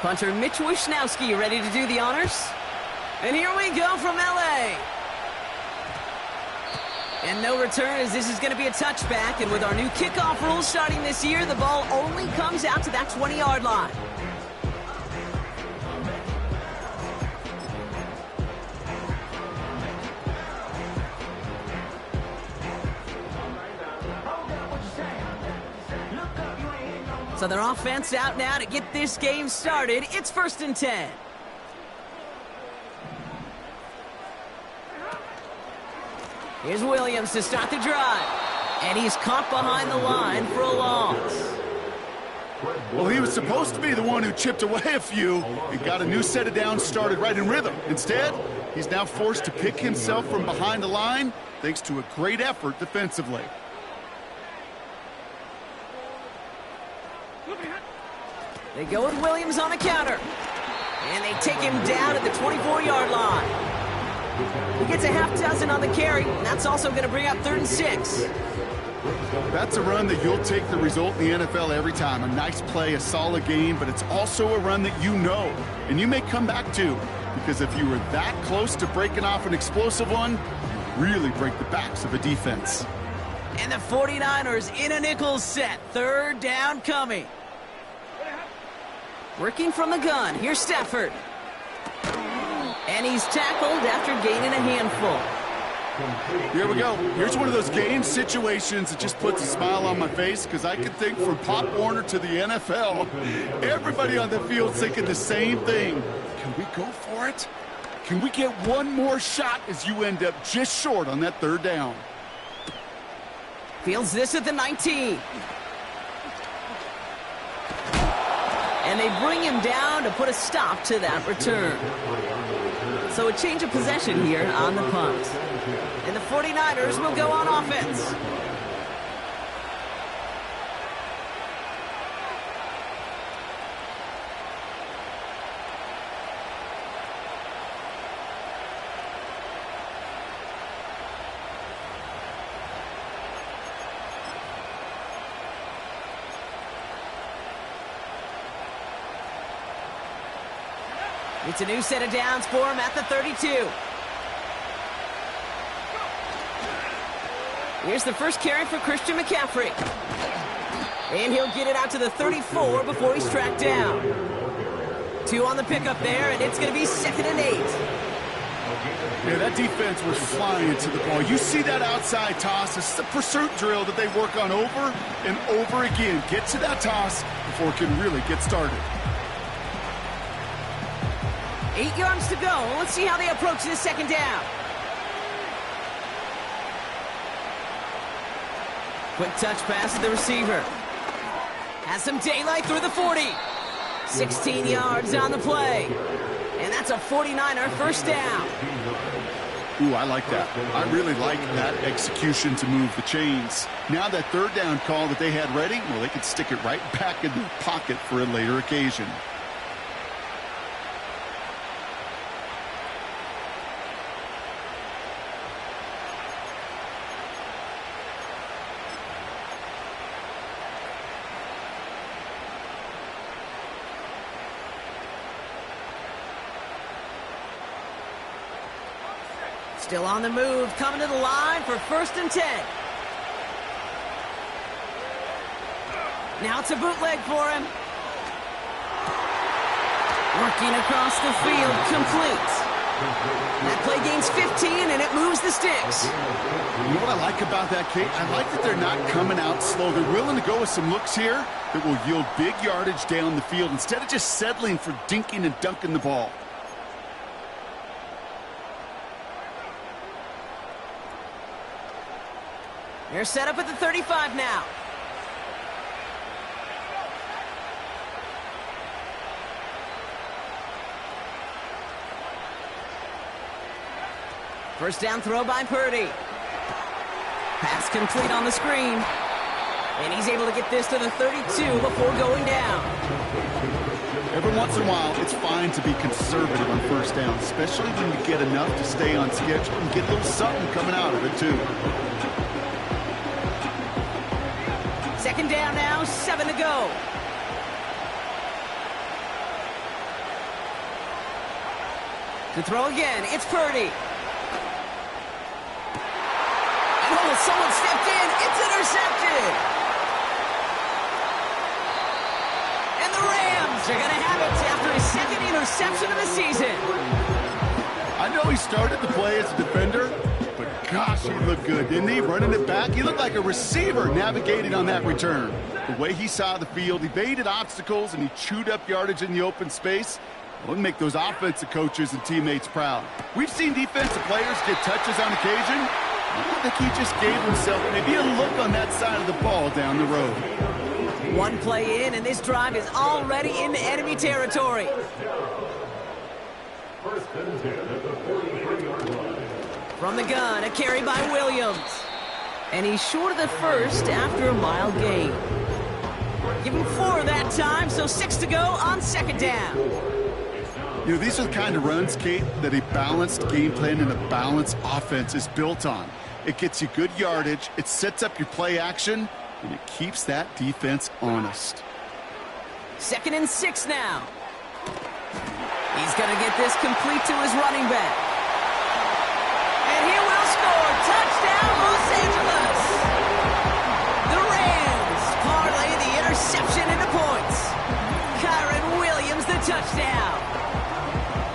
Punter Mitch Wishnowski ready to do the honors. And here we go from LA. And no return, as this is going to be a touchback. And with our new kickoff rules starting this year, the ball only comes out to that 20-yard line. So their offense out now to get this game started. It's 1st and 10. Here's Williams to start the drive. And he's caught behind the line for a loss. Well, he was supposed to be the one who chipped away a few and got a new set of downs started right in rhythm. Instead, he's now forced to pick himself from behind the line thanks to a great effort defensively. They go with Williams on the counter. And they take him down at the 24-yard line. He gets a half dozen on the carry, and that's also going to bring up 3rd and 6. That's a run that you'll take the result in the NFL every time. A nice play, a solid game, but it's also a run that you know, and you may come back to, because if you were that close to breaking off an explosive one, you really break the backs of a defense. And the 49ers in a nickel set. 3rd down coming. Working from the gun, here's Stafford. And he's tackled after gaining a handful. Here we go. Here's one of those game situations that just puts a smile on my face, because I can think from Pop Warner to the NFL, everybody on the field thinking the same thing. Can we go for it? Can we get one more shot as you end up just short on that 3rd down? Fields this at the 19. And they bring him down to put a stop to that return. So a change of possession here on the punt. And the 49ers will go on offense. It's a new set of downs for him at the 32. Here's the first carry for Christian McCaffrey. And he'll get it out to the 34 before he's tracked down. 2 on the pickup there, and it's going to be 2nd and 8. Yeah, that defense was flying to the ball. You see that outside toss. This is a pursuit drill that they work on over and over again. Get to that toss before it can really get started. 8 yards to go. Let's see how they approach this 2nd down. Quick touch pass to the receiver. Has some daylight through the 40. 16 yards on the play. And that's a 49er 1st down. Ooh, I like that. I really like that execution to move the chains. Now that 3rd down call that they had ready, well, they could stick it right back in their pocket for a later occasion. Still on the move, coming to the line for 1st and 10. Now it's a bootleg for him. Working across the field, complete. That play gains 15, and it moves the sticks. You know what I like about that, Kate? I like that they're not coming out slow. They're willing to go with some looks here that will yield big yardage down the field instead of just settling for dinking and dunking the ball. They're set up at the 35 now. First down throw by Purdy. Pass complete on the screen. And he's able to get this to the 32 before going down. Every once in a while, it's fine to be conservative on 1st down, especially when you get enough to stay on schedule and get a little something coming out of it, too. Second down now, 7 to go. To throw again, it's Purdy. And someone stepped in, it's intercepted. And the Rams are going to have it after his second interception of the season. I know he started the play as a defender, but gosh, he looked good, didn't he? Running it back, he looked like a receiver navigating on that return. The way he saw the field, he evaded obstacles, and he chewed up yardage in the open space. We'll make those offensive coaches and teammates proud. We've seen defensive players get touches on occasion. I think he just gave himself maybe a look on that side of the ball down the road. One play in, and this drive is already in enemy territory. From the gun, a carry by Williams. And he's short of the first after a mile gain. Give him 4 that time, so 6 to go on second down. You know, these are the kind of runs, Kate, that a balanced game plan and a balanced offense is built on. It gets you good yardage, it sets up your play action, and it keeps that defense honest. 2nd and 6 now. He's going to get this complete to his running back. And he will score. Touchdown, Los Angeles. The Rams parlay the interception into points. Kyron Williams, the touchdown.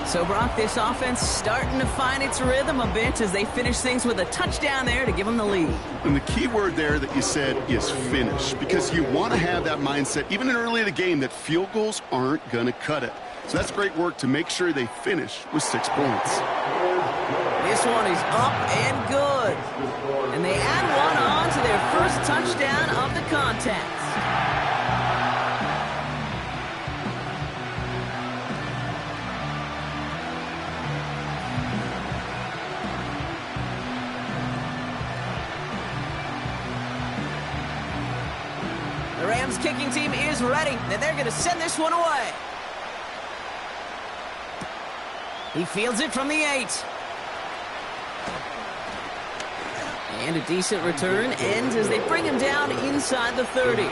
So, Brock, this offense starting to find its rhythm a bit as they finish things with a touchdown there to give them the lead. And the key word there that you said is finish, because you want to have that mindset, even early in the game, that field goals aren't going to cut it. So that's great work to make sure they finish with 6 points. This one is up and good. And they add one on to their first touchdown of the contest. The Rams kicking team is ready, and they're going to send this one away. He fields it from the 8. And a decent return ends as they bring him down inside the 30.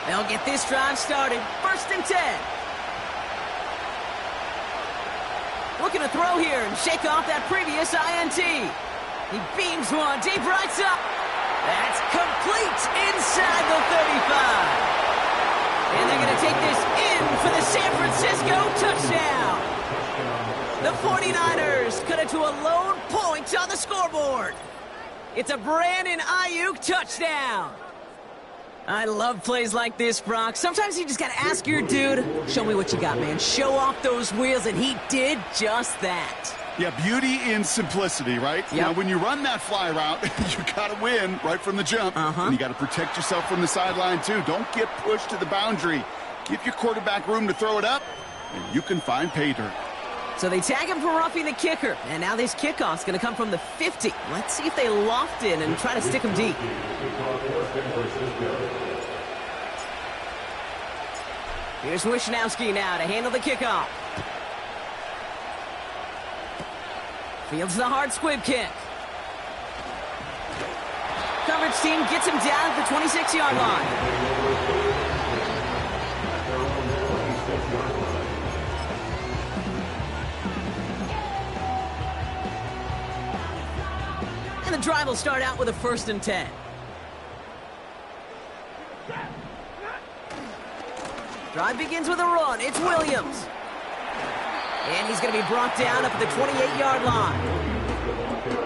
They'll get this drive started. 1st and 10. Looking to throw here and shake off that previous INT. He beams one deep right side. That's complete inside the 35. And they're going to take this in for the San Francisco touchdown. The 49ers cut it to a lone point on the scoreboard. It's a Brandon Ayuk touchdown. I love plays like this, Brock. Sometimes you just got to ask your dude, show me what you got, man. Show off those wheels, and he did just that. Yeah, beauty in simplicity, right? Yep. Now, when you run that fly route, you got to win right from the jump. And you got to protect yourself from the sideline, too. Don't get pushed to the boundary. Give your quarterback room to throw it up, and you can find pay dirt. So they tag him for roughing the kicker, and now this kickoff's going to come from the 50. Let's see if they loft in and try to stick him deep. Here's Wishnowski now to handle the kickoff. Fields the hard squib kick. Coverage team gets him down at the 26-yard line. And the drive will start out with a 1st and 10. Drive begins with a run. It's Williams. And he's going to be brought down up at the 28-yard line.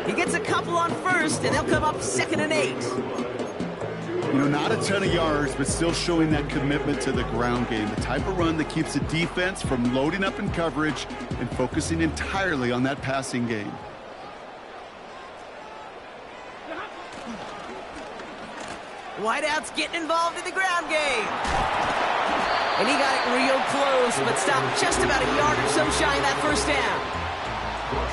He gets a couple on 1st, and they'll come up 2nd and 8. You know, not a ton of yards, but still showing that commitment to the ground game. The type of run that keeps the defense from loading up in coverage and focusing entirely on that passing game. Wideout's getting involved in the ground game. And he got it real close, but stopped just about a yard or so shy of that 1st down.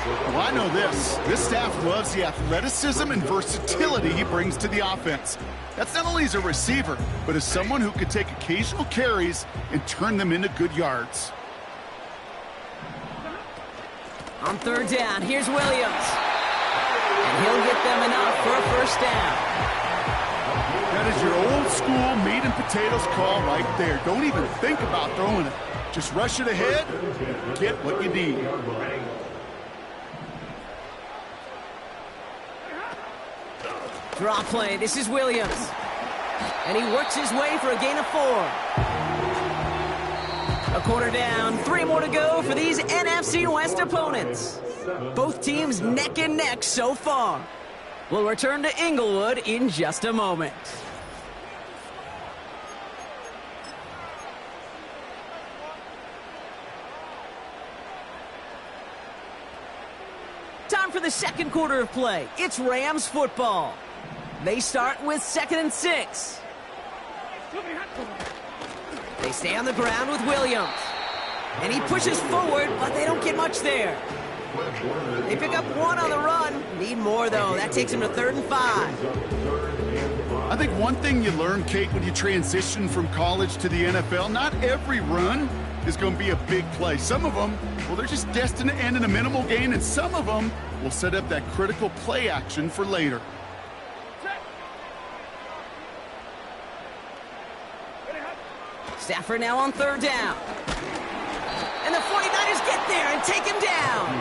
Well, I know this. This staff loves the athleticism and versatility he brings to the offense. That's not only as a receiver, but as someone who could take occasional carries and turn them into good yards. On third down, here's Williams. And he'll get them enough for a first down. That is your old school meat and potatoes call right there. Don't even think about throwing it. Just rush it ahead, get what you need. Draw play, this is Williams. And he works his way for a gain of 4. A quarter down, 3 more to go for these NFC West opponents. Both teams neck and neck so far. We'll return to Inglewood in just a moment. Time for the second quarter of play. It's Rams football. They start with 2nd and 6. They stay on the ground with Williams. And he pushes forward, but they don't get much there. They pick up 1 on the run. Need more, though. That takes him to 3rd and 5. I think one thing you learn, Kate, when you transition from college to the NFL, not every run is going to be a big play. Some of them, well, they're just destined to end in a minimal gain, and some of them will set up that critical play action for later. Stafford now on 3rd down. And the 49ers get there and take him down.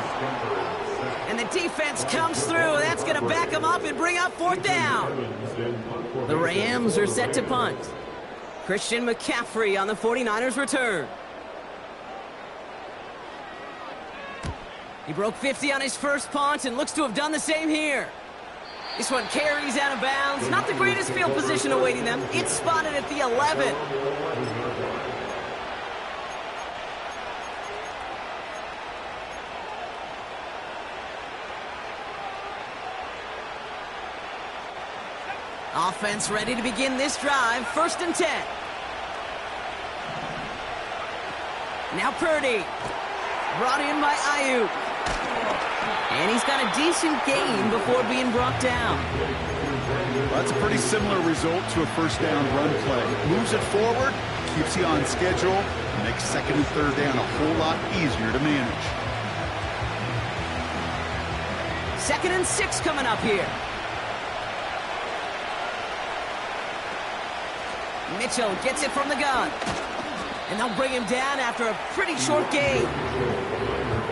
And the defense comes through. That's going to back him up and bring up 4th down. The Rams are set to punt. Christian McCaffrey on the 49ers return. He broke 50 on his first punt and looks to have done the same here. This one carries out of bounds. Not the greatest field position awaiting them. It's spotted at the 11. Offense ready to begin this drive. 1st and 10. Now Purdy. Brought in by Ayuk. And he's got a decent gain before being brought down. Well, that's a pretty similar result to a first down run play. Moves it forward, keeps you on schedule, and makes 2nd and 3rd down a whole lot easier to manage. 2nd and 6 coming up here. Mitchell gets it from the gun. And they'll bring him down after a pretty short gain.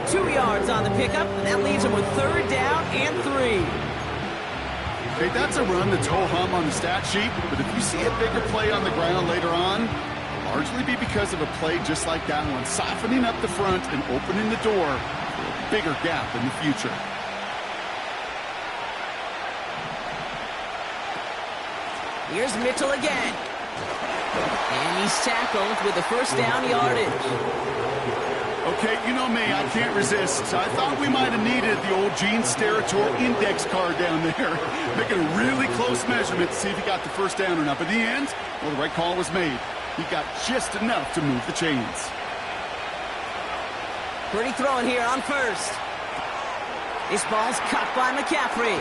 2 yards on the pickup, and that leaves him with 3rd down and 3. Okay, that's a run that's ho-hum on the stat sheet, but if you see a bigger play on the ground later on, it'll largely be because of a play just like that one, softening up the front and opening the door for a bigger gap in the future. Here's Mitchell again. And he's tackled with the first down yardage. Okay, you know me, I can't resist. I thought we might have needed the old Gene Steratore index card down there. Making a really close measurement to see if he got the first down or not. But in the end, well, the right call was made. He got just enough to move the chains. Pretty throwing here on 1st. This ball's caught by McCaffrey.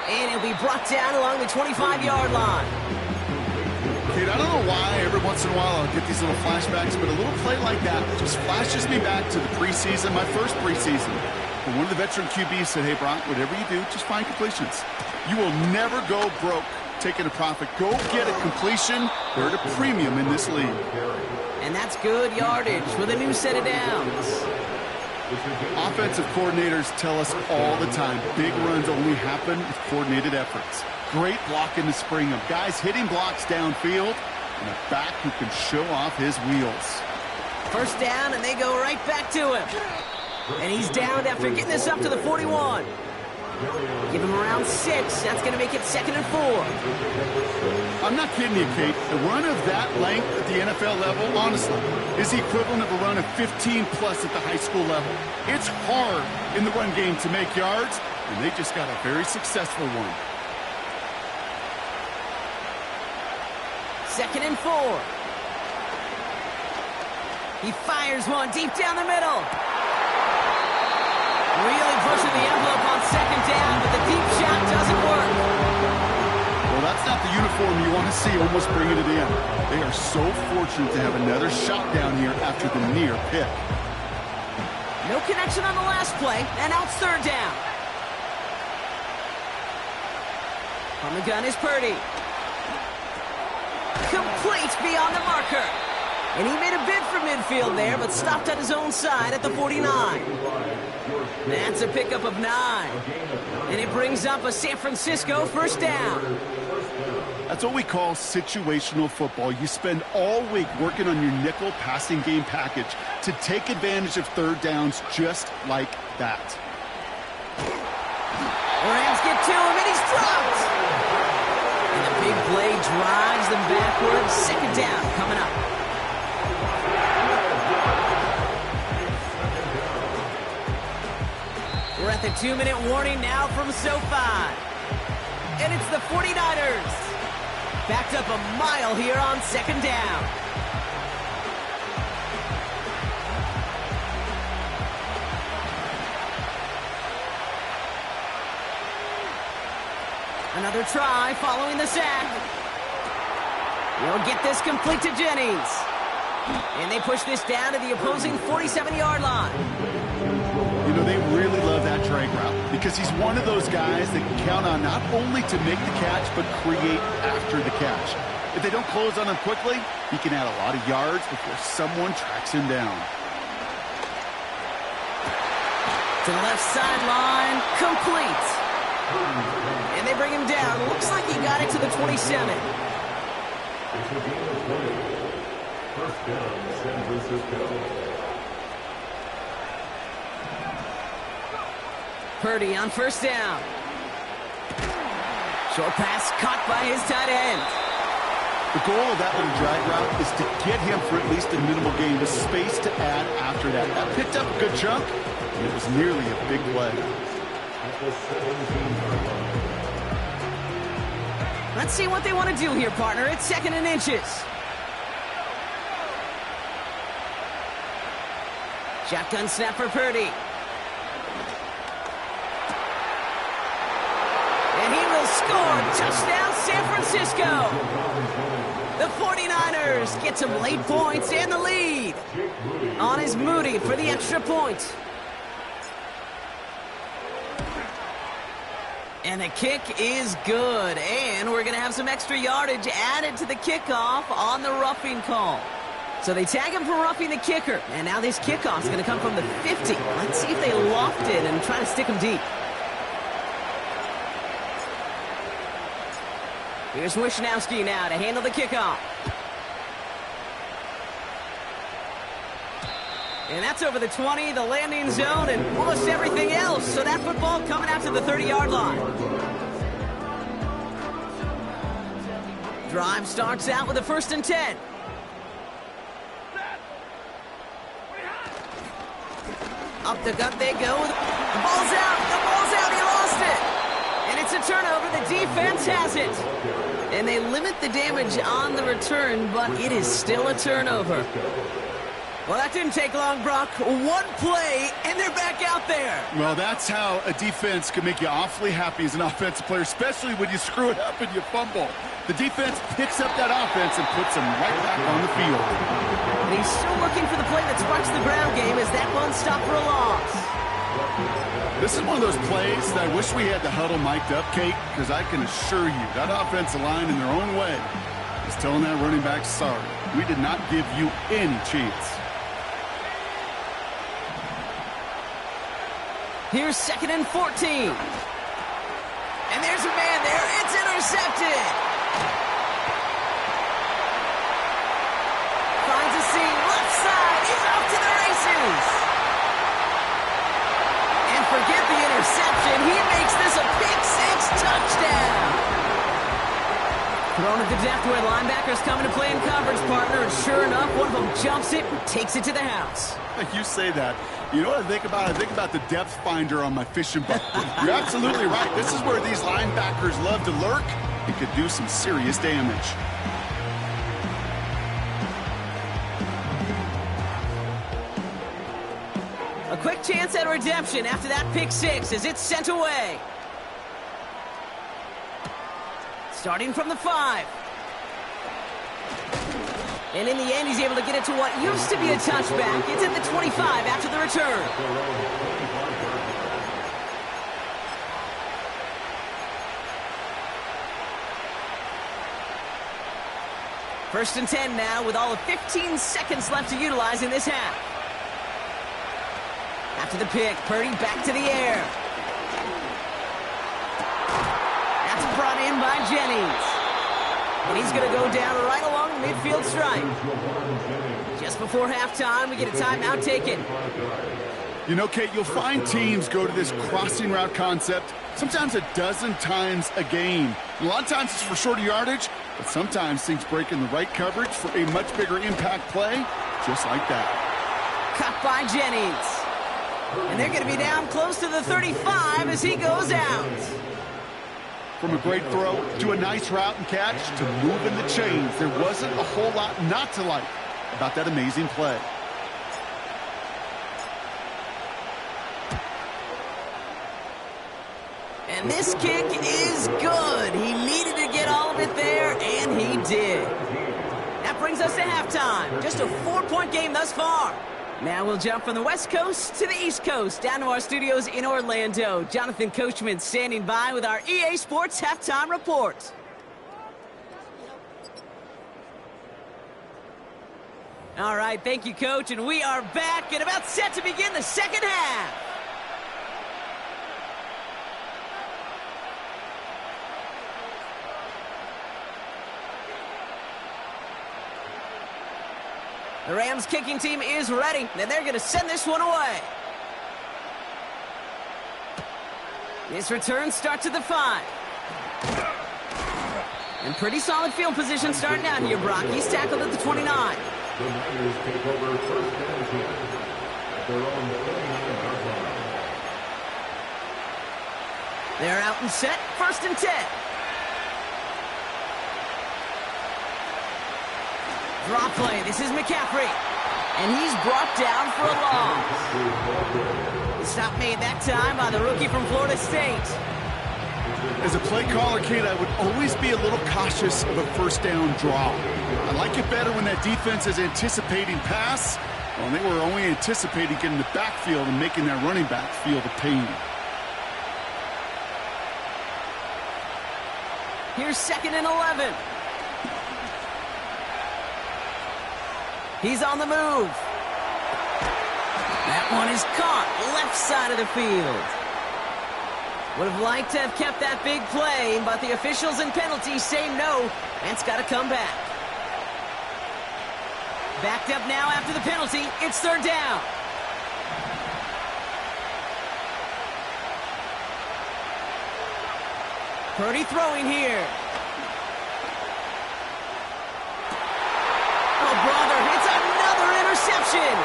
And it'll be brought down along the 25-yard line. Kate, I don't know why every once in a while I'll get these little flashbacks, but a little play like that just flashes me back to the preseason, my first preseason. And one of the veteran QBs said, hey, Brock, whatever you do, just find completions. You will never go broke taking a profit. Go get a completion. They're at a premium in this league. And that's good yardage with a new set of downs. Offensive coordinators tell us all the time, big runs only happen with coordinated efforts. Great block in the spring of guys hitting blocks downfield and a back who can show off his wheels. 1st down, and they go right back to him. And he's downed after getting this up to the 41. Give him around 6. That's going to make it 2nd and 4. I'm not kidding you, Kate. A run of that length at the NFL level, honestly, is the equivalent of a run of 15-plus at the high school level. It's hard in the run game to make yards, and they just got a very successful one. 2nd and 4. He fires one deep down the middle. Really pushing the envelope on second down, but the deep shot doesn't work. Well, that's not the uniform you want to see almost bringing it in. They are so fortunate to have another shot down here after the near pick. No connection on the last play, and now it's third down. On the gun is Purdy. Complete beyond the marker. And he made a bid for midfield there, but stopped at his own side at the 49. That's a pickup of 9. And it brings up a San Francisco first down. That's what we call situational football. You spend all week working on your nickel passing game package to take advantage of third downs just like that. Rams get to him, and he's dropped. And a big play drives them backwards. Second down coming up. We're at the 2-minute warning now from SoFi. And it's the 49ers. Backed up a mile here on second down. Another try following the sack. We'll get this complete to Jennings. And they push this down to the opposing 47-yard line. You know, they really love that drag route because he's one of those guys that can count on not only to make the catch, but create after the catch. If they don't close on him quickly, he can add a lot of yards before someone tracks him down. To the left sideline, complete. And they bring him down. Looks like he got it to the 27. First down, San Francisco. Purdy on first down. Short pass caught by his tight end. The goal of that little drag route is to get him for at least a minimal gain with space to add after that. That picked up a good chunk, and it was nearly a big play. Let's see what they want to do here, partner. It's 2nd and inches. Shotgun snap for Purdy. And he will score. Touchdown, San Francisco. The 49ers get some late points and the lead. On is Moody for the extra point. And the kick is good. And we're going to have some extra yardage added to the kickoff on the roughing call. So they tag him for roughing the kicker. And now this kickoff is going to come from the 50. Let's see if they loft it and try to stick him deep. Here's Wishnowski now to handle the kickoff. And that's over the 20, the landing zone, and almost everything else. So that football coming out to the 30-yard line. Drive starts out with a 1st and 10. Up the gut they go. The ball's out. The ball's out. He lost it. And it's a turnover. The defense has it. And they limit the damage on the return, but it is still a turnover. Well, that didn't take long, Brock. One play, and they're back out there. Well, that's how a defense can make you awfully happy as an offensive player, especially when you screw it up and you fumble. The defense picks up that offense and puts them right back on the field. And he's still looking for the play that sparks the ground game as that one stopped for a loss. This is one of those plays that I wish we had the huddle mic'd up, Kate, because I can assure you that offensive line in their own way is telling that running back, sorry, we did not give you any chance. Here's 2nd and 14. And there's a man there. It's intercepted. Finds a seam. Left side. He's off to the races. And forget the interception. He makes this a pick-6 touchdown. Thrown at the depth where linebackers coming to play in coverage, partner. And sure enough, one of them jumps it and takes it to the house. You say that. You know what I think about? I think about the depth finder on my fishing boat. You're absolutely right. This is where these linebackers love to lurk. It could do some serious damage. A quick chance at redemption after that pick six as it's sent away. Starting from the 5. And in the end, he's able to get it to what used to be a touchback. It's at the 25 after the return. First and 10 now with all of 15 seconds left to utilize in this half. After the pick, Purdy back to the air. That's brought in by Jennings. And he's going to go down right along the midfield stripe. Just before halftime, we get a timeout taken. You know, Kate, you'll find teams go to this crossing route concept sometimes a dozen times a game. A lot of times it's for shorter yardage, but sometimes things break in the right coverage for a much bigger impact play, just like that. Cut by Jennings. And they're going to be down close to the 35 as he goes out. From a great throw to a nice route and catch to moving the chains, there wasn't a whole lot not to like about that amazing play. And this kick is good. He needed to get all of it there, and he did. That brings us to halftime. Just a 4-point game thus far. Now we'll jump from the West Coast to the East Coast, down to our studios in Orlando. Jonathan Coachman standing by with our EA Sports Halftime Report. All right, thank you, Coach, and we are back and about set to begin the second half. The Rams kicking team is ready, and they're going to send this one away. This return starts at the 5. And pretty solid field position starting out here, Brock. He's tackled at the 29. The Niners take over first and 10 at their own 29-yard line. They're out and set, first and 10. Draw play, this is McCaffrey. And he's brought down for a loss. Stop made that time by the rookie from Florida State. As a play caller, Kate, I would always be a little cautious of a first down draw. I like it better when that defense is anticipating pass. Well, they were only anticipating getting the backfield and making that running back feel the pain. Here's second and 11. He's on the move. That one is caught, left side of the field. Would have liked to have kept that big play, but the officials and penalties say no, and it's got to come back. Backed up now after the penalty. It's third down. Purdy throwing here. Oh, brother, it's another interception.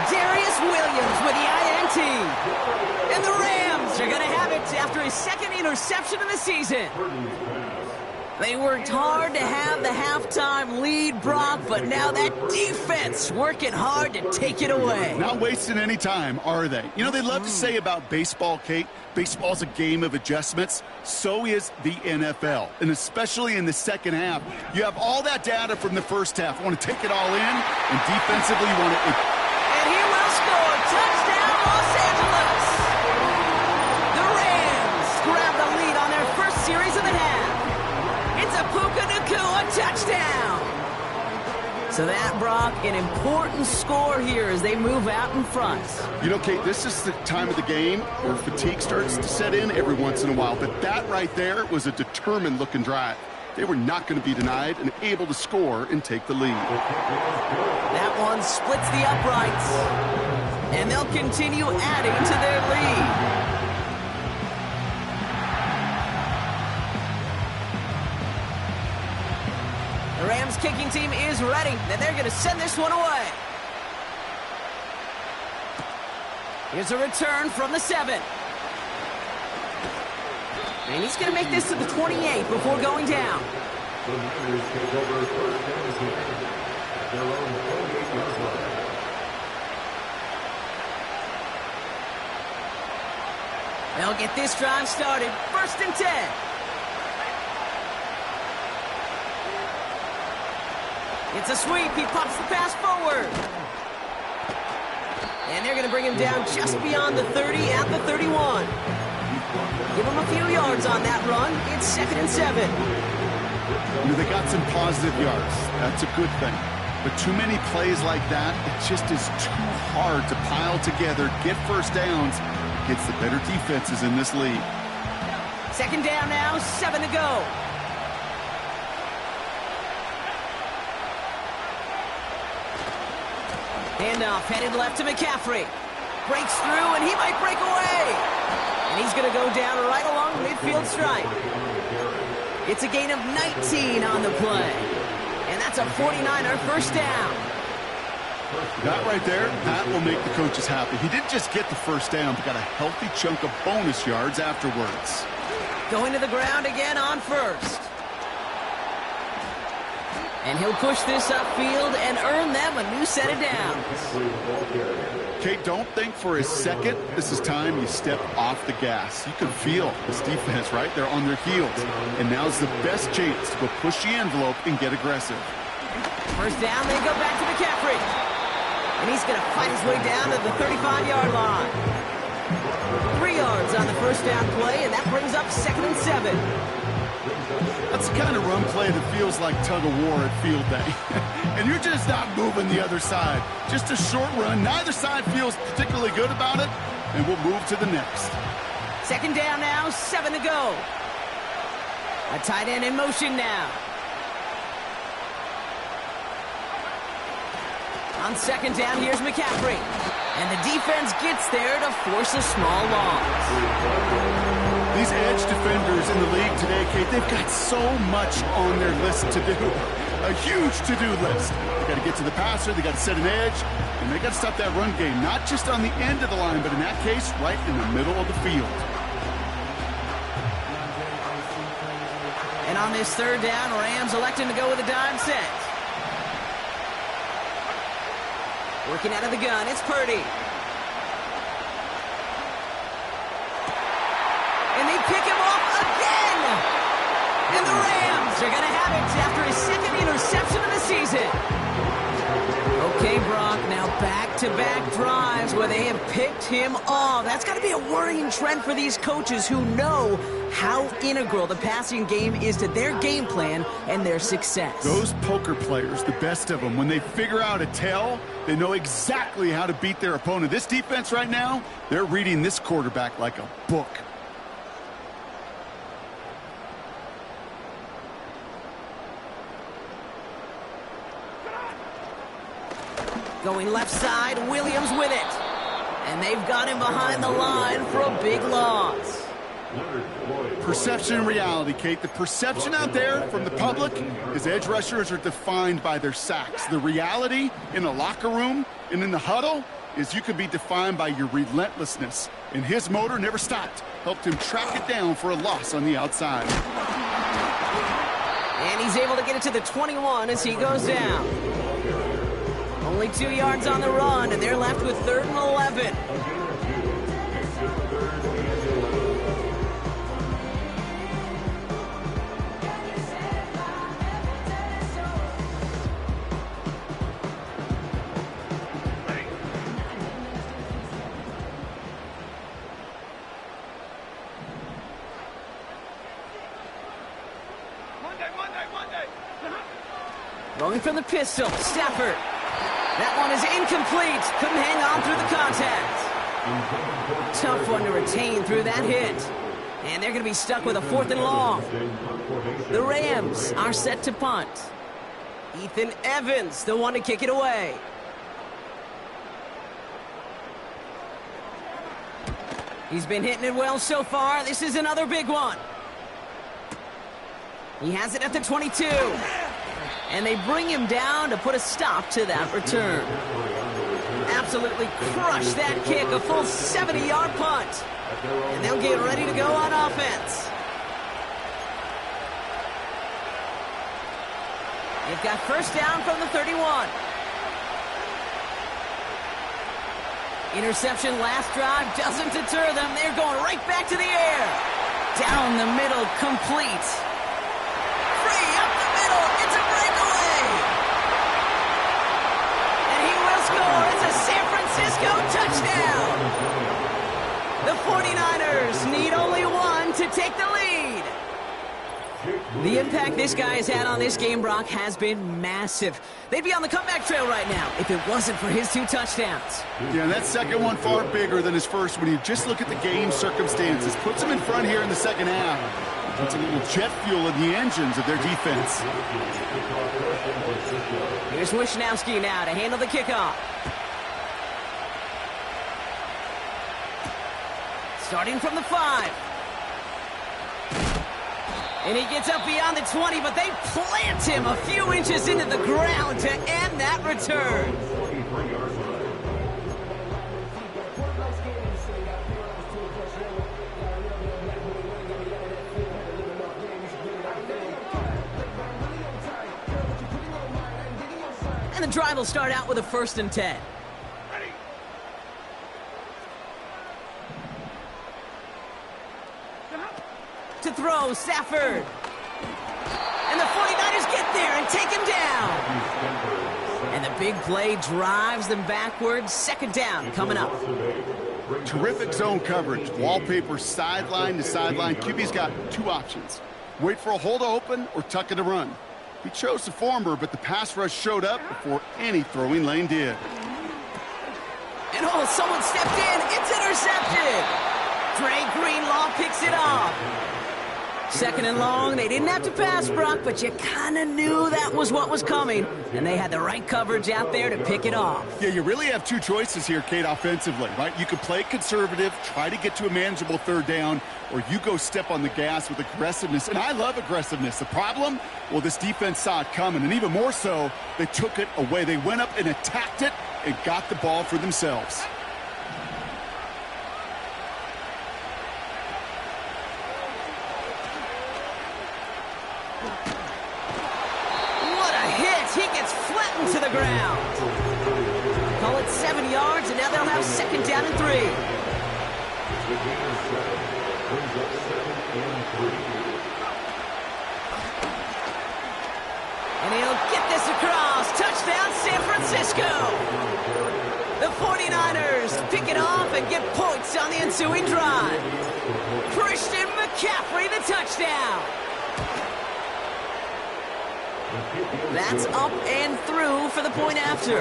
Darius Williams with the INT. And the Rams are going to have it after his second interception of the season. They worked hard to have the halftime lead, Brock, but now that defense working hard to take it away. Not wasting any time, are they? You know, they love to say about baseball, Kate, baseball's a game of adjustments. So is the NFL, and especially in the second half. You have all that data from the first half. You want to take it all in, and defensively you want to... And he will score. Touchdown, Los Angeles. The Rams grab the lead on their first series of the half. It's a Puka Nacua touchdown. So that, Brock, an important score here as they move out in front. You know, Kate, this is the time of the game where fatigue starts to set in every once in a while. But that right there was a determined-looking drive. They were not going to be denied and able to score and take the lead. That one splits the uprights. And they'll continue adding to their lead. The Rams kicking team is ready, and they're going to send this one away. Here's a return from the 7. And he's going to make this to the 28 before going down. The Niners take over first and 10 at their own 28-yard line. They'll get this drive started. 1st and 10. It's a sweep. He pops the pass forward. And they're going to bring him down just beyond the 30 at the 31. Give him a few yards on that run. It's 2nd and 7. You know, they got some positive yards. That's a good thing. But too many plays like that, it just is too hard to pile together, get first downs, gets the better defenses in this league. 2nd down now, 7 to go. Handoff headed left to McCaffrey. Breaks through, and he might break away. And he's going to go down right along the midfield stripe. It's a gain of 19 on the play. And that's a 49er 1st down. That right there, that will make the coaches happy. He didn't just get the 1st down, but got a healthy chunk of bonus yards afterwards. Going to the ground again on 1st. And he'll push this upfield and earn them a new set of downs. Kate, don't think for a second this is time you step off the gas. You can feel this defense right there on their heels. And now's the best chance to go push the envelope and get aggressive. 1st down, they go back to McCaffrey. And he's going to fight his way down to the 35-yard line. 3 yards on the 1st down play, and that brings up 2nd and 7. That's the kind of run play that feels like tug-of-war at field day. And you're just not moving the other side. Just a short run. Neither side feels particularly good about it, and we'll move to the next. 2nd down now, 7 to go. A tight end in motion now. On 2nd down, here's McCaffrey. And the defense gets there to force a small loss. These edge defenders in the league today, Kate, they've got so much on their list to do. A huge to-do list. They got to get to the passer, they got to set an edge, and they got to stop that run game, not just on the end of the line, but in that case, right in the middle of the field. And on this 3rd down, Rams electing to go with a dime set. Working out of the gun, it's Purdy. And they pick him off again! And the Rams are going to have it after his 2nd interception of the season. Okay, Brock, now back-to-back drives where they have picked him off. That's got to be a worrying trend for these coaches who know how integral the passing game is to their game plan and their success. Those poker players, the best of them, when they figure out a tell, they know exactly how to beat their opponent. This defense right now, they're reading this quarterback like a book. Going left side, Williams with it. And they've got him behind the line for a big loss. Perception and reality, Kate. The perception out there from the public is edge rushers are defined by their sacks. The reality in a locker room and in the huddle is you can be defined by your relentlessness. And his motor never stopped. Helped him track it down for a loss on the outside. And he's able to get it to the 21 as he goes down. Only 2 yards on the run, and they're left with 3rd and 11. Rolling from the pistol, Stafford. That one is incomplete. Couldn't hang on through the contact. Tough one to retain through that hit. And they're going to be stuck with a 4th and long. The Rams are set to punt. Ethan Evans, the one to kick it away. He's been hitting it well so far. This is another big one. He has it at the 22. And they bring him down to put a stop to that return. Absolutely crushed that kick, a full 70-yard punt. And they'll get ready to go on offense. They've got 1st down from the 31. Interception last drive doesn't deter them. They're going right back to the air. Down the middle, complete. Free up the middle. It's a breakaway. And he will score. It's a San Francisco touchdown. The 49ers need only one to take the lead. The impact this guy has had on this game, Brock, has been massive. They'd be on the comeback trail right now if it wasn't for his 2 touchdowns. Yeah, that second one far bigger than his first when you just look at the game circumstances. Puts them in front here in the second half. Puts a little jet fuel in the engines of their defense. Here's Wishnowski now to handle the kickoff. Starting from the 5. And he gets up beyond the 20, but they plant him a few inches into the ground to end that return. And the drive will start out with a 1st and 10. To throw, Stafford. And the 49ers get there and take him down. And the big play drives them backwards. 2nd down coming up. Terrific zone coverage. Wallpaper sideline to sideline. QB's got 2 options. Wait for a hole to open or tuck it to run. He chose the former, but the pass rush showed up before any throwing lane did. And oh, someone stepped in. It's intercepted. Dre Greenlaw picks it off. 2nd and long. They didn't have to pass, Brock, but you kind of knew that was what was coming. And they had the right coverage out there to pick it off. Yeah, you really have 2 choices here, Kate, offensively, right? You can play conservative, try to get to a manageable 3rd down, or you go step on the gas with aggressiveness. And I love aggressiveness. The problem? Well, this defense saw it coming, and even more so, they took it away. They went up and attacked it and got the ball for themselves. He gets flattened to the ground. Call it 7 yards, and now they'll have 2nd down and 3. And he'll get this across. Touchdown, San Francisco. The 49ers pick it off and get points on the ensuing drive. Christian McCaffrey, the touchdown. That's up and through for the point after.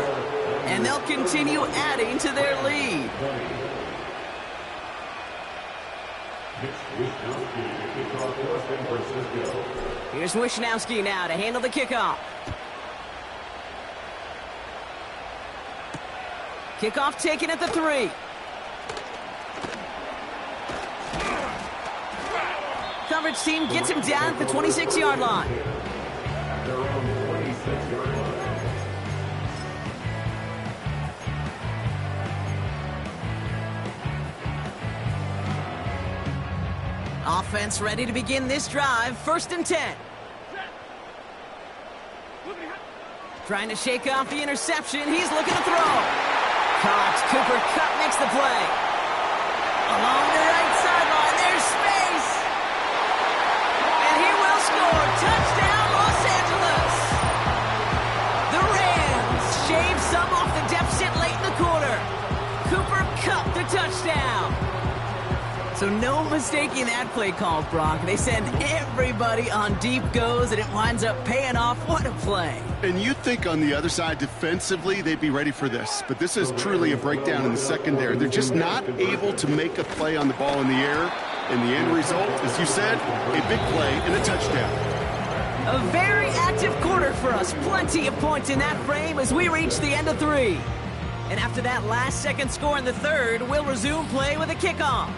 And they'll continue adding to their lead. Here's Wishnowski now to handle the kickoff. Kickoff taken at the 3. Coverage team gets him down at the 26-yard line. Offense ready to begin this drive. 1st and 10. Trying to shake off the interception. He's looking to throw. Caught. Cooper Kupp makes the play. Along the right sideline. There's space. And he will score. Touchdown, Los Angeles. The Rams shave some off the deficit late in the quarter. Cooper Kupp, the touchdown. So no mistaking that play call, Brock. They send everybody on deep goes, and it winds up paying off. What a play. And you'd think on the other side, defensively, they'd be ready for this. But this is truly a breakdown in the secondary. They're just not able to make a play on the ball in the air. And the end result, as you said, a big play and a touchdown. A very active quarter for us. Plenty of points in that frame as we reach the end of 3. And after that last-second score in the 3rd, we'll resume play with a kickoff.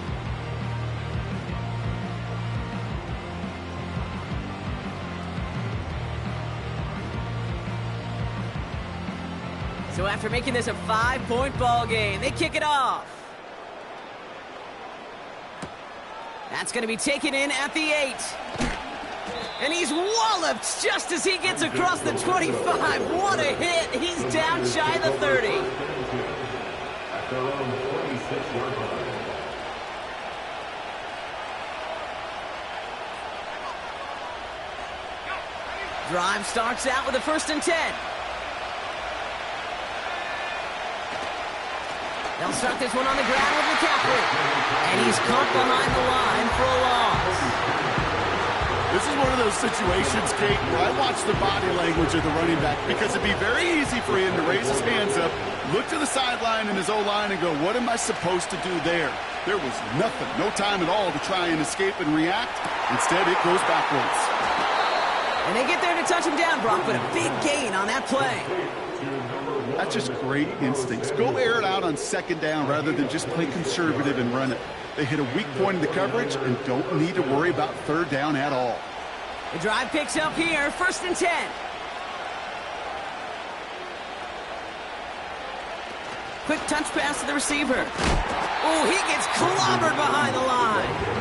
So after making this a 5-point ball game, they kick it off. That's going to be taken in at the 8. And he's walloped just as he gets across the 25. What a hit. He's down shy of the 30. their own 26-yard line. Drive starts out with a 1st and 10. They'll start this one on the ground with McCaffrey. And he's caught behind the line for a loss. This is one of those situations, Kate, where I watch the body language of the running back because it'd be very easy for him to raise his hands up, look to the sideline in his O-line and go, what am I supposed to do there? There was nothing, no time at all to try and escape and react. Instead, it goes backwards. And they get there to touch him down, Brock, but a big gain on that play. That's just great instincts. Go air it out on 2nd down rather than just play conservative and run it. They hit a weak point in the coverage and don't need to worry about 3rd down at all. The drive picks up here, 1st and 10. Quick touch pass to the receiver. Oh, he gets clobbered behind the line.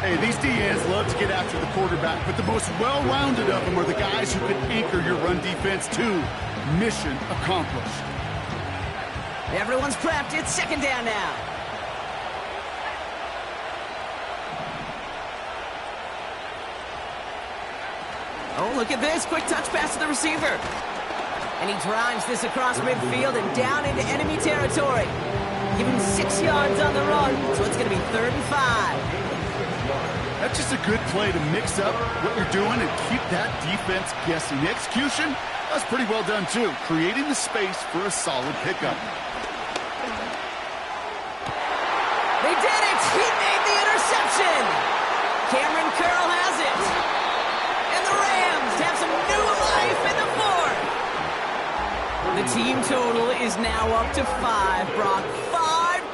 Hey, these DNs love to get after the quarterback, but the most well-rounded of them are the guys who can anchor your run defense too. Mission accomplished. Everyone's prepped. It's 2nd down now. Oh, look at this. Quick touch pass to the receiver. And he drives this across midfield and down into enemy territory. Give him 6 yards on the run, so it's going to be 3rd and 5. That's just a good play to mix up what you're doing and keep that defense guessing. The execution, that's pretty well done too, creating the space for a solid pickup. They did it! He made the interception! Cameron Curl has it. And the Rams have some new life in the 4th. The team total is now up to 5, Brock. 5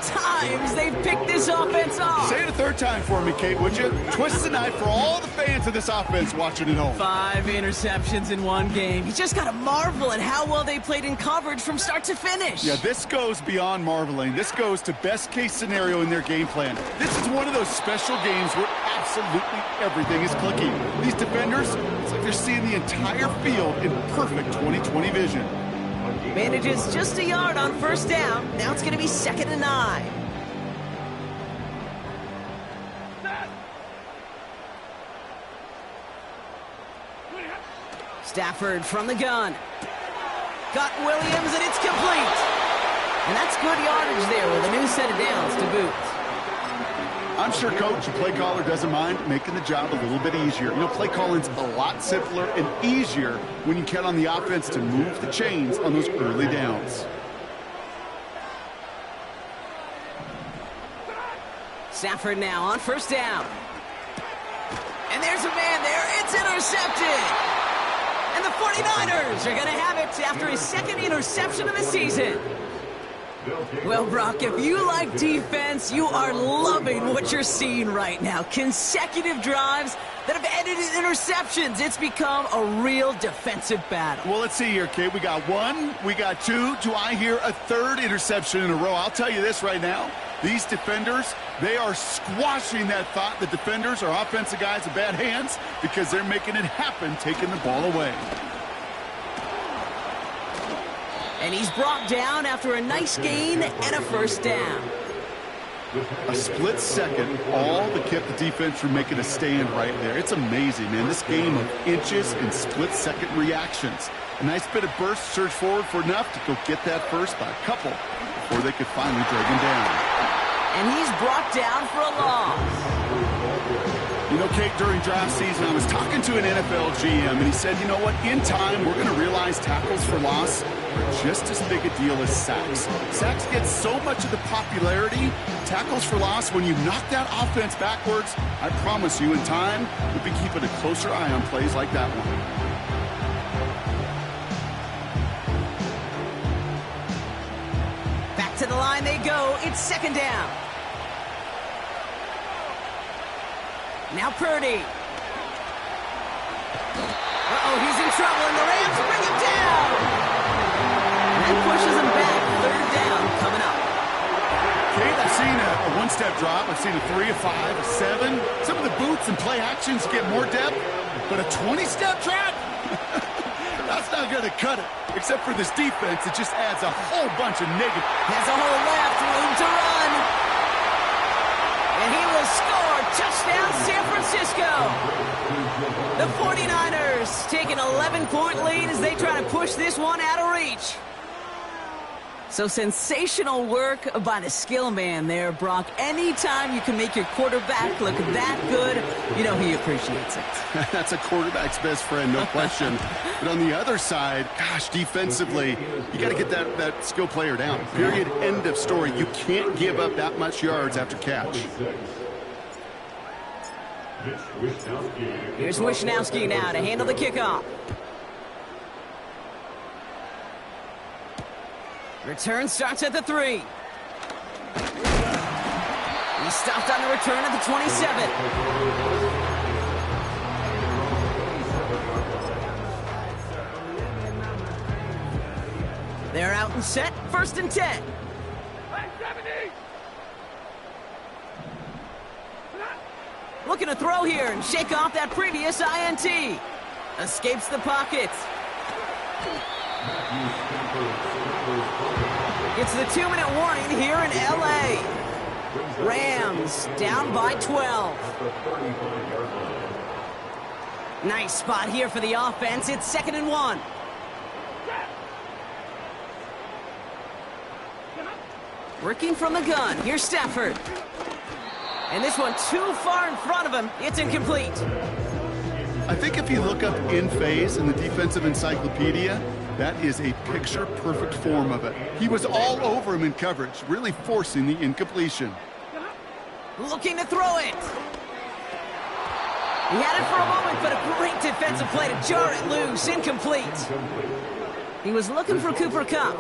times they've picked this offense off. Say it a 3rd time for me, Kate, would you? Twist the knife for all the fans of this offense watching at home. 5 interceptions in one game. You just got to marvel at how well they played in coverage from start to finish. Yeah, this goes beyond marveling. This goes to best-case scenario in their game plan. This is one of those special games where absolutely everything is clicking. These defenders, it's like they're seeing the entire field in perfect 20/20 vision. Manages just a yard on 1st down. Now it's going to be 2nd and 9. Stafford from the gun. Got Williams, and it's complete. And that's good yardage there with a new set of downs to boot. I'm sure coach, the play caller, doesn't mind making the job a little bit easier. You know, play calling's a lot simpler and easier when you count on the offense to move the chains on those early downs. Stafford now on 1st down. And there's a man there. It's intercepted. And the 49ers are going to have it after his 2nd interception of the season. Well, Brock, if you like defense, you are loving what you're seeing right now. Consecutive drives that have ended in interceptions. It's become a real defensive battle. Well, let's see here, Kate. We got 1, we got 2. Do I hear a 3rd interception in a row? I'll tell you this right now. These defenders, they are squashing that thought the defenders are offensive guys in bad hands because they're making it happen, taking the ball away. And he's brought down after a nice gain and a 1st down. A split second, all that kept the defense from making a stand right there. It's amazing, man. This game of inches and split-second reactions. A nice bit of burst, surge forward for enough to go get that first by a couple before they could finally drag him down. And he's brought down for a loss. You know, Kate, during draft season, I was talking to an NFL GM, and he said, you know what, in time, we're going to realize tackles for loss are just as big a deal as sacks. Sacks get so much of the popularity. Tackles for loss, when you knock that offense backwards, I promise you, in time, we'll be keeping a closer eye on plays like that one. Back to the line they go. It's 2nd down. Now Purdy. Uh-oh, he's in trouble, and the Rams bring him down. And that pushes him back. 3rd down coming up. Kate, I've seen a one-step drop. I've seen a 3, a 5, a 7. Some of the boots and play actions get more depth, but a 20-step drop? That's That's not going to cut it. Except for this defense, it just adds a whole bunch of negative. Has a hole left, room to run. And he will score. Touchdown, San Francisco. The 49ers take an 11-point lead as they try to push this one out of reach. So sensational work by the skill man there, Brock. Anytime you can make your quarterback look that good, you know he appreciates it. That's a quarterback's best friend, no question. But on the other side, gosh, defensively, you got to get that skill player down. Period, end of story. You can't give up that much yards after catch. Here's Wishnowski now to handle the kickoff. Return starts at the 3. He stopped on the return at the 27. They're out and set. 1st and 10. Looking to throw here and shake off that previous INT. Escapes the pocket. It's the 2-minute warning here in L.A. Rams down by 12. Nice spot here for the offense. It's 2nd and 1. Working from the gun. Here's Stafford. And this one too far in front of him. It's incomplete. I think if you look up in phase in the defensive encyclopedia, that is a picture-perfect form of it. He was all over him in coverage, really forcing the incompletion. Looking to throw it. He had it for a moment, but a great defensive play to jar it loose. Incomplete. He was looking for Cooper Kupp.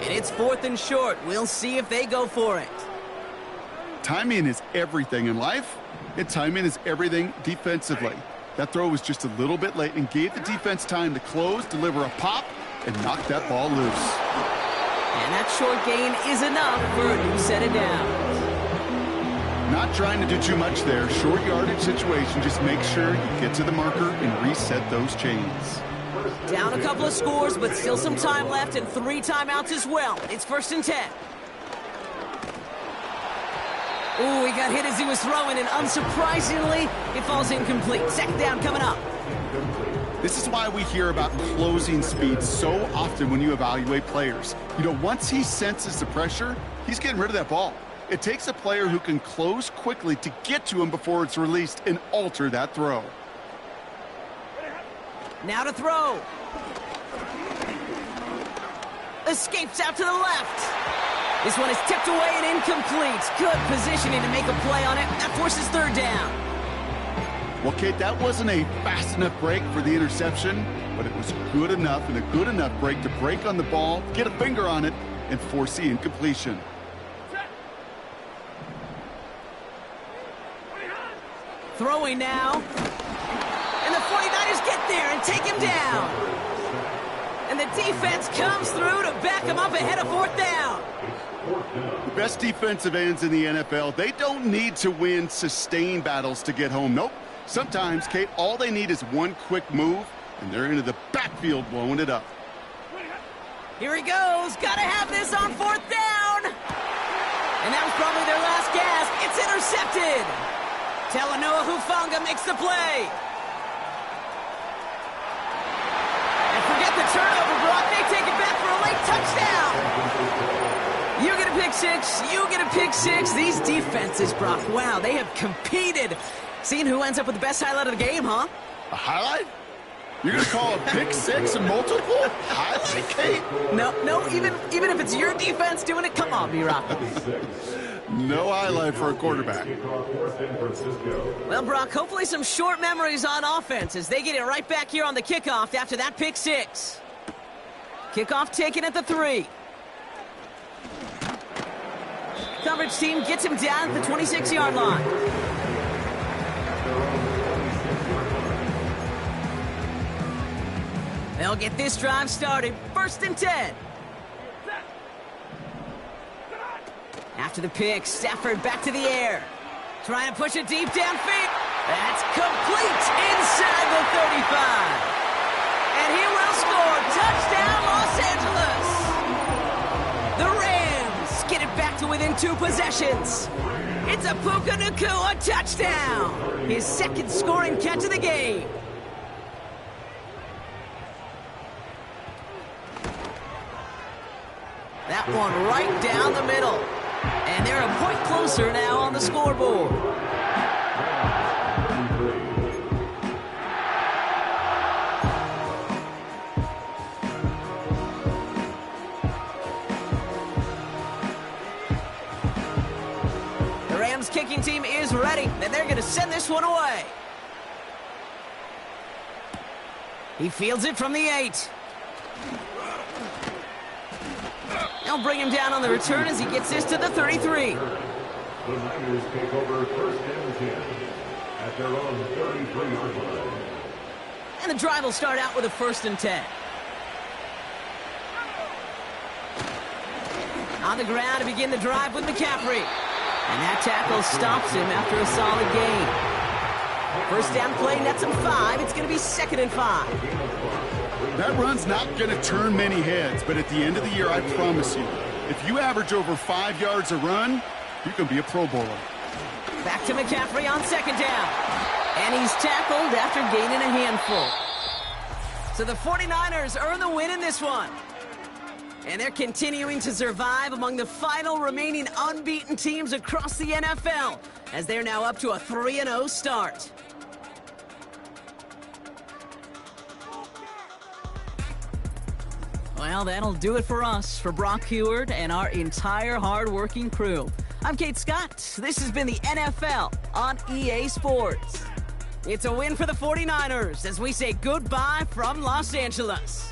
And it's 4th and short. We'll see if they go for it. Timing is everything in life, and timing is everything defensively. That throw was just a little bit late and gave the defense time to close, deliver a pop, and knock that ball loose. And that short gain is enough for a new set of downs. Not trying to do too much there. Short yardage situation. Just make sure you get to the marker and reset those chains. Down a couple of scores, but still some time left and 3 timeouts as well. It's 1st and 10. Ooh, he got hit as he was throwing, and unsurprisingly, it falls incomplete. 2nd down coming up. This is why we hear about closing speed so often when you evaluate players. You know, once he senses the pressure, he's getting rid of that ball. It takes a player who can close quickly to get to him before it's released and alter that throw. Now to throw. Escapes out to the left. This one is tipped away and incomplete. Good positioning to make a play on it. That forces 3rd down. Well, Kate, that wasn't a fast enough break for the interception, but it was good enough and a good enough break to break on the ball, get a finger on it, and force the incompletion. Throwing now. And the 49ers get there and take him down. And the defense comes through to back him up ahead of 4th down. The best defensive ends in the NFL, they don't need to win sustained battles to get home. Nope. Sometimes, Kate, all they need is one quick move, and they're into the backfield blowing it up. Here he goes. Got to have this on 4th down. And that was probably their last gasp. It's intercepted. Talanoa Hufanga makes the play. And forget the turnover, Brock. They take it back for a late touchdown. You get a pick six. You get a pick six. These defenses, Brock, wow, they have competed. Seeing who ends up with the best highlight of the game, huh? A highlight? You're going to call a pick six a multiple highlight, Kate? No, even if it's your defense doing it, come on, B-Rock. No highlight for a quarterback. Well, Brock, hopefully some short memories on offense as they get it right back here on the kickoff after that pick six. Kickoff taken at the 3. Coverage team gets him down at the 26-yard line. They'll get this drive started. 1st and 10. After the pick, Stafford back to the air. Trying to push it deep downfield. That's complete inside the 35. And he will score. within 2 possessions. It's a Puka Nacua touchdown. His second scoring catch of the game. That one right down the middle. And they're a point closer now on the scoreboard. The Rams kicking team is ready, and they're going to send this one away. He fields it from the 8. They'll bring him down on the return as he gets this to the 33. The Niners take over first and 10 at their own 33-yard line. And the drive will start out with a 1st and 10. On the ground to begin the drive with McCaffrey. And that tackle stops him after a solid gain. First down play nets him 5. It's going to be 2nd and 5. That run's not going to turn many heads, but at the end of the year, I promise you, if you average over 5 yards a run, you can be a Pro Bowler. Back to McCaffrey on 2nd down. And he's tackled after gaining a handful. So the 49ers earn the win in this one. And they're continuing to survive among the final remaining unbeaten teams across the NFL, as they're now up to a 3-0 start. Well, that'll do it for us, for Brock Heward and our entire hard-working crew. I'm Kate Scott. This has been the NFL on EA Sports. It's a win for the 49ers as we say goodbye from Los Angeles.